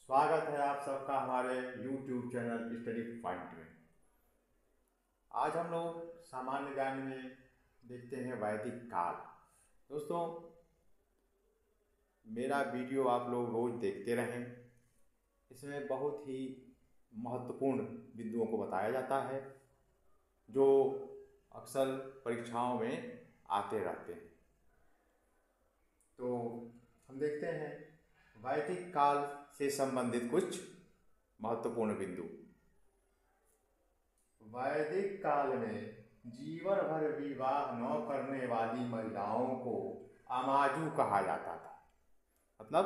स्वागत है आप सबका हमारे YouTube चैनल स्टडी पॉइंट में। आज हम लोग सामान्य ज्ञान में देखते हैं वैदिक काल। दोस्तों, मेरा वीडियो आप लोग रोज देखते रहें। इसमें बहुत ही महत्वपूर्ण बिंदुओं को बताया जाता है जो अक्सर परीक्षाओं में आते रहते हैं। तो हम देखते हैं वैदिक काल से संबंधित कुछ महत्वपूर्ण बिंदु। वैदिक काल में जीवन भर विवाह न करने वाली महिलाओं को अमाजु कहा जाता था। मतलब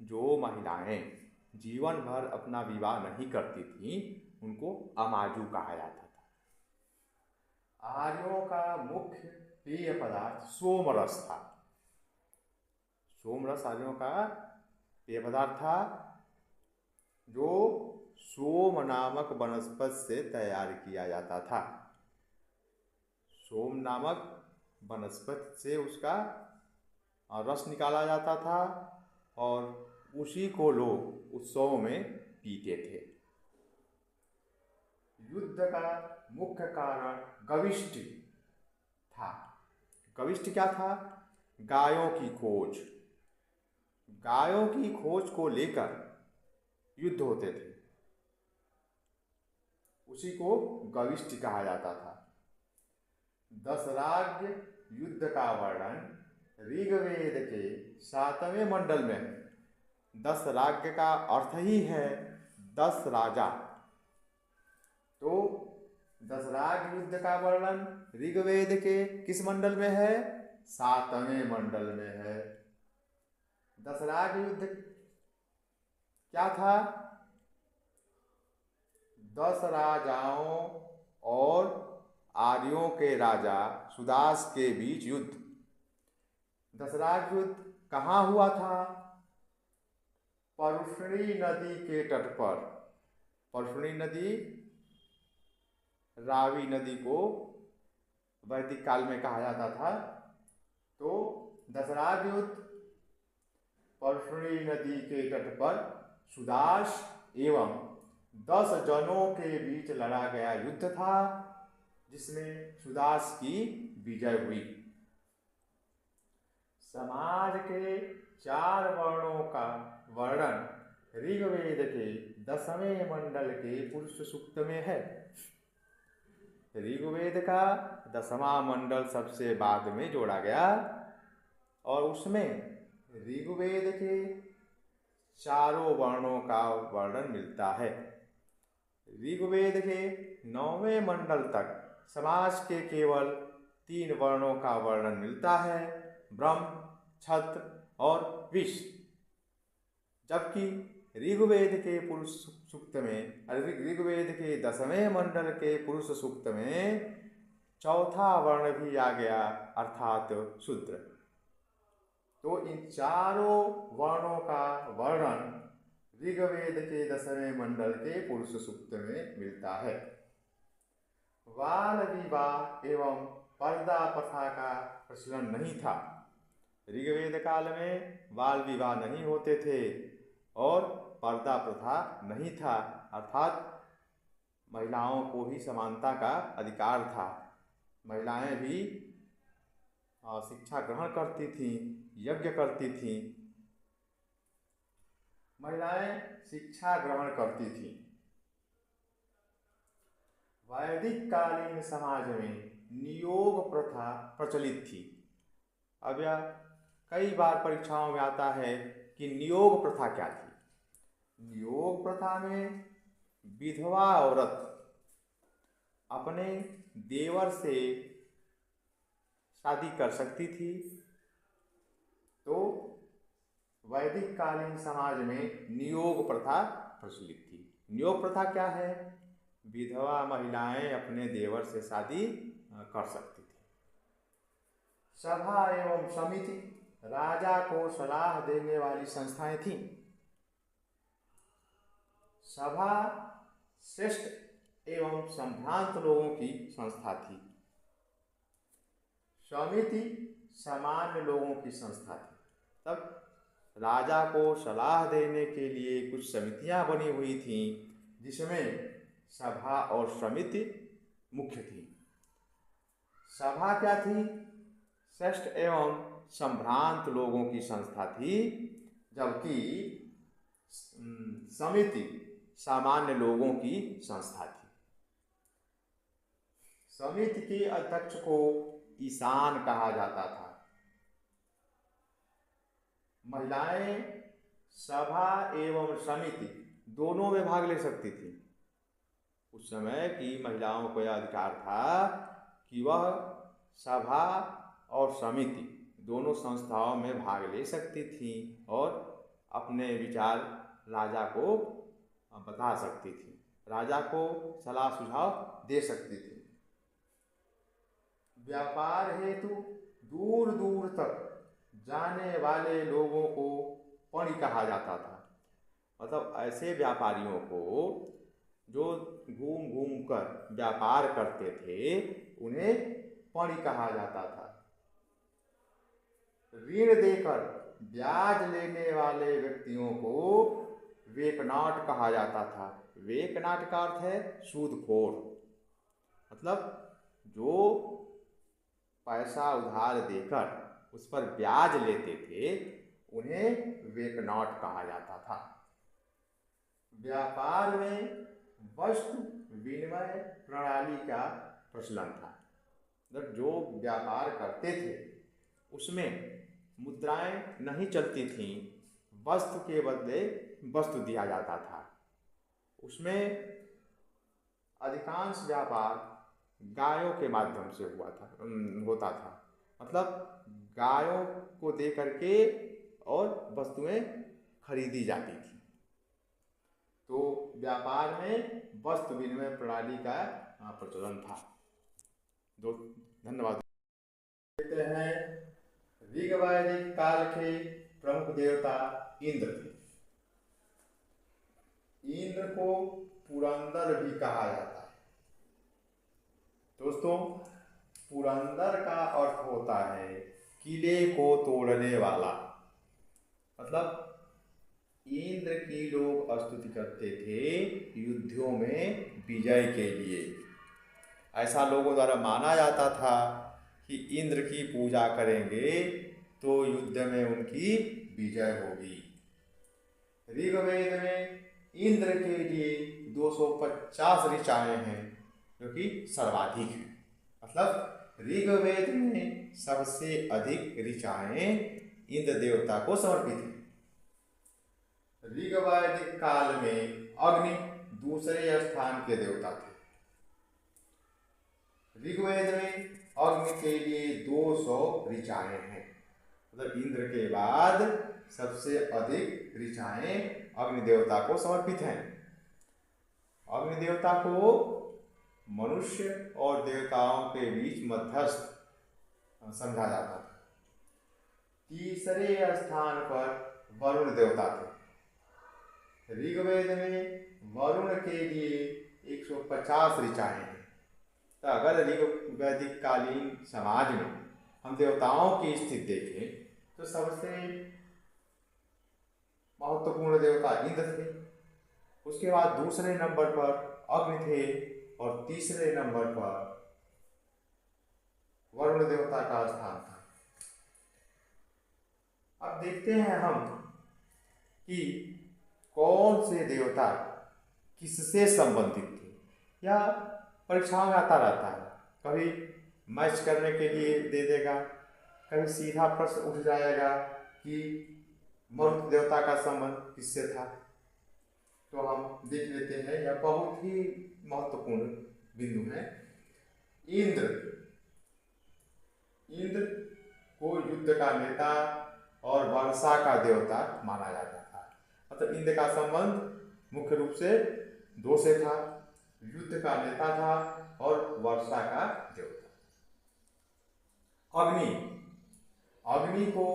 जो महिलाएं जीवन भर अपना विवाह नहीं करती थीं उनको अमाजु कहा जाता था। आर्यों का मुख्य पेय पदार्थ सोमरस था। सोमरस आर्यों का पेय पदार्थ था जो सोम नामक वनस्पति से तैयार किया जाता था। सोम नामक वनस्पति से उसका रस निकाला जाता था और उसी को लोग उत्सव में पीते थे। युद्ध का मुख्य कारण गविष्ट था। गविष्ट क्या था? गायों की खोज। गायों की खोज को लेकर युद्ध होते थे, उसी को गविष्ट कहा जाता था। दशराज्य युद्ध का वर्णन ऋग्वेद के 7वें मंडल में है। दशराज्य का अर्थ ही है 10 राजा। तो दशराज्य युद्ध का वर्णन ऋग्वेद के किस मंडल में है? 7वें मंडल में है। दशराज्य युद्ध क्या था? 10 राजाओं और आर्यों के राजा सुदास के बीच युद्ध। दशराज्य युद्ध कहाँ हुआ था? परशुनी नदी के तट पर। परशुनी नदी रावी नदी को वैदिक काल में कहा जाता था। तो दशराज्य युद्ध परशुनी नदी के तट पर सुदास एवं 10 जनों के बीच लड़ा गया युद्ध था, जिसमें सुदास की विजय हुई। समाज के 4 वर्णों का वर्णन ऋग्वेद के 10वें मंडल के पुरुष सूक्त में है। ऋग्वेद का 10वां मंडल सबसे बाद में जोड़ा गया और उसमें ऋग्वेद के 4 वर्णों का वर्णन मिलता है। ऋग्वेद के 9वें मंडल तक समाज के केवल 3 वर्णों का वर्णन मिलता है, ब्रह्म, क्षत्र और वैश्य। जबकि ऋग्वेद के पुरुष सूक्त में, ऋग्वेद के 10वें मंडल के पुरुष सूक्त में 4था वर्ण भी आ गया, अर्थात शूद्र। तो इन 4 वर्णों का वर्णन ऋग्वेद के 10वें मंडल के पुरुष सूक्त में मिलता है। बाल विवाह एवं पर्दा प्रथा का प्रचलन नहीं था। ऋग्वेद काल में बाल विवाह नहीं होते थे और पर्दा प्रथा नहीं था, अर्थात महिलाओं को भी समानता का अधिकार था। महिलाएं भी शिक्षा ग्रहण करती थीं, यज्ञ करती थीं। महिलाएं शिक्षा ग्रहण करती थीं। वैदिक कालीन समाज में नियोग प्रथा प्रचलित थी। अब यह कई बार परीक्षाओं में आता है कि नियोग प्रथा क्या थी। नियोग प्रथा में विधवा औरत अपने देवर से शादी कर सकती थी। तो वैदिक कालीन समाज में नियोग प्रथा प्रचलित थी। नियोग प्रथा क्या है? विधवा महिलाएं अपने देवर से शादी कर सकती थी। सभा एवं समिति राजा को सलाह देने वाली संस्थाएं थीं। सभा श्रेष्ठ एवं संभ्रांत लोगों की संस्था थी। समिति सामान्य लोगों की संस्था थी। तब राजा को सलाह देने के लिए कुछ समितियां बनी हुई थीं, जिसमें सभा और समिति मुख्य थी। सभा क्या थी? श्रेष्ठ एवं संभ्रांत लोगों की संस्था थी, जबकि समिति सामान्य लोगों की संस्था थी। समिति के अध्यक्ष को ईशान कहा जाता था। महिलाएं सभा एवं समिति दोनों में भाग ले सकती थी। उस समय की महिलाओं को यह अधिकार था कि वह सभा और समिति दोनों संस्थाओं में भाग ले सकती थी और अपने विचार राजा को बता सकती थी, राजा को सलाह सुझाव दे सकती थी। व्यापार हेतु दूर दूर तक जाने वाले लोगों को पणि कहा जाता था। मतलब ऐसे व्यापारियों को जो घूम घूम कर व्यापार करते थे, उन्हें पणि कहा जाता था। ऋण देकर ब्याज लेने वाले व्यक्तियों को वेकनाट कहा जाता था। वेकनाट का अर्थ है सूदखोर। मतलब जो पैसा उधार देकर उस पर ब्याज लेते थे, उन्हें वेकनाट कहा जाता था। व्यापार में वस्तु विनिमय प्रणाली का प्रचलन था। मतलब जो व्यापार करते थे उसमें मुद्राएं नहीं चलती थीं, वस्तु के बदले वस्तु दिया जाता था। उसमें अधिकांश व्यापार गायों के माध्यम से होता था। मतलब गायों को दे करके और वस्तुएं खरीदी जाती थी। तो व्यापार में वस्तु विनिमय प्रणाली का प्रचलन था। धन्यवाद। देखते हैं ऋग्वैदिक काल के प्रमुख देवता इंद्र थे। इंद्र को पुरंदर भी कहा जाता है। दोस्तों, पुरंदर का अर्थ होता है किले को तोड़ने वाला। मतलब इंद्र की लोग स्तुति करते थे युद्धों में विजय के लिए। ऐसा लोगों द्वारा माना जाता था कि इंद्र की पूजा करेंगे तो युद्ध में उनकी विजय होगी। ऋग्वेद में इंद्र के लिए 250 ऋचाएं हैं, जो कि सर्वाधिक हैं। मतलब ऋग्वेद में सबसे अधिक ऋचाएं इंद्र देवता को समर्पित हैं। ऋग्वैदिक काल में अग्नि दूसरे स्थान के देवता थे। ऋग्वेद में अग्नि के लिए 200 ऋचाएं हैं। मतलब इंद्र के बाद सबसे अधिक ऋचाएं अग्नि देवता को समर्पित हैं। अग्नि देवता को मनुष्य और देवताओं के बीच मध्यस्थ समझा जाता था। तीसरे स्थान पर वरुण देवता थे। ऋग्वेद में वरुण के लिए 150 ऋचाएं हैं। तो अगर ऋग्वैदिक कालीन समाज में हम देवताओं की स्थिति देखें तो सबसे महत्वपूर्ण देवता इंद्र थे। उसके बाद दूसरे नंबर पर अग्नि थे और तीसरे नंबर पर वरुण देवता का स्थान था। अब देखते हैं हम कि कौन से देवता किससे संबंधित थे। या परीक्षाओं में आता रहता है, कभी मैच करने के लिए दे देगा, कभी सीधा प्रश्न उठ जाएगा कि मरुत देवता का संबंध किससे था। तो हम देख लेते हैं, यह बहुत ही महत्वपूर्ण बिंदु है। इंद्र को युद्ध का नेता और वर्षा का देवता माना जाता था। मतलब इंद्र का संबंध मुख्य रूप से दो से था, युद्ध का नेता था और वर्षा का देवता। अग्नि को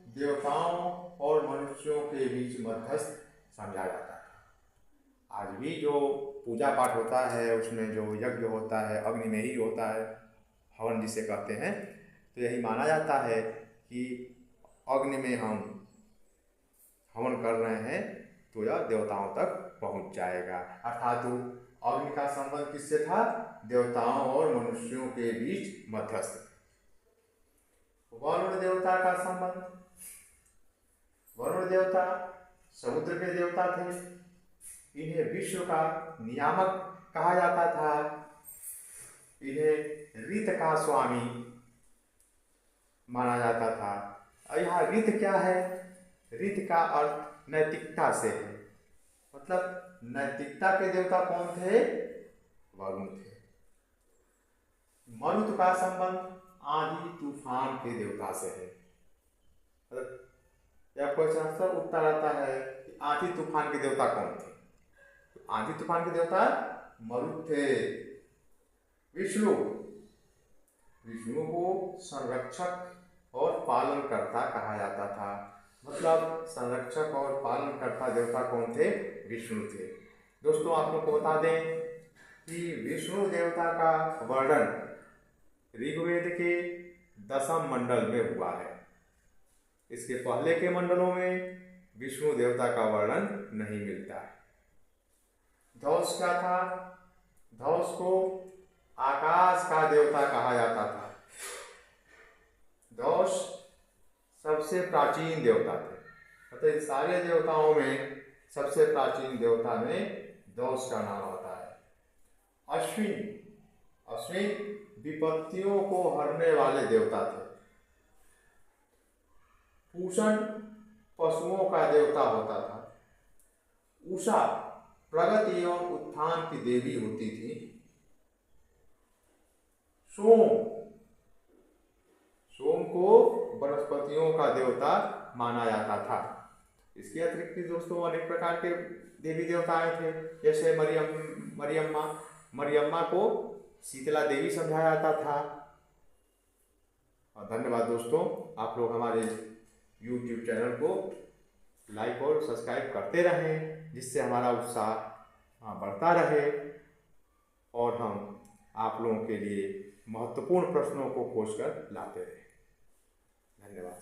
देवताओं और मनुष्यों के बीच मध्यस्थ समझा जाता है। आज भी जो पूजा पाठ होता है उसमें जो यज्ञ होता है अग्नि में ही होता है, हवन जिसे कहते हैं। तो यही माना जाता है कि अग्नि में हम हवन कर रहे हैं तो यह देवताओं तक पहुंच जाएगा। अर्थात अग्नि का संबंध किससे था? देवताओं और मनुष्यों के बीच मध्यस्थ। वरुण देवता का संबंध, वरुण देवता समुद्र के देवता थे। इन्हें विश्व का नियामक कहा जाता था। इन्हें ऋत का स्वामी माना जाता था। और यहाँ ऋत क्या है? ऋत का अर्थ नैतिकता से है। मतलब नैतिकता के देवता कौन थे? वरुण थे। मरुत का संबंध आंधी तूफान के देवता से है। मतलब यह क्वेश्चन अक्सर उठता रहता है कि आंधी तूफान के देवता कौन थे? तो आंधी तूफान के देवता मरुत थे। विष्णु, विष्णु को संरक्षक और पालनकर्ता कहा जाता था। मतलब संरक्षक और पालनकर्ता देवता कौन थे? विष्णु थे। दोस्तों आप लोग को बता दें कि विष्णु देवता का वर्णन ऋग्वेद के 10वें मंडल में हुआ है। इसके पहले के मंडलों में विष्णु देवता का वर्णन नहीं मिलता है। ध्वज क्या था? ध्वज को आकाश का देवता कहा जाता था। ध्वज सबसे प्राचीन देवता थे। मतलब सारे देवताओं में सबसे प्राचीन देवता में ध्वज का नाम आता है। अश्विन, अश्विन विपत्तियों को हरने वाले देवता थे। पूषण पशुओं का देवता होता था। उषा प्रगति एवं उत्थान की देवी होती थी। सोम, सोम को वनस्पतियों का देवता माना जाता था। इसके अतिरिक्त दोस्तों अनेक प्रकार के देवी देवताएं थे। जैसे मरियम्मा को शीतला देवी समझाया जाता था। और धन्यवाद दोस्तों, आप लोग हमारे YouTube चैनल को लाइक और सब्सक्राइब करते रहें, जिससे हमारा उत्साह बढ़ता रहे और हम आप लोगों के लिए महत्वपूर्ण प्रश्नों को खोजकर लाते रहें। धन्यवाद।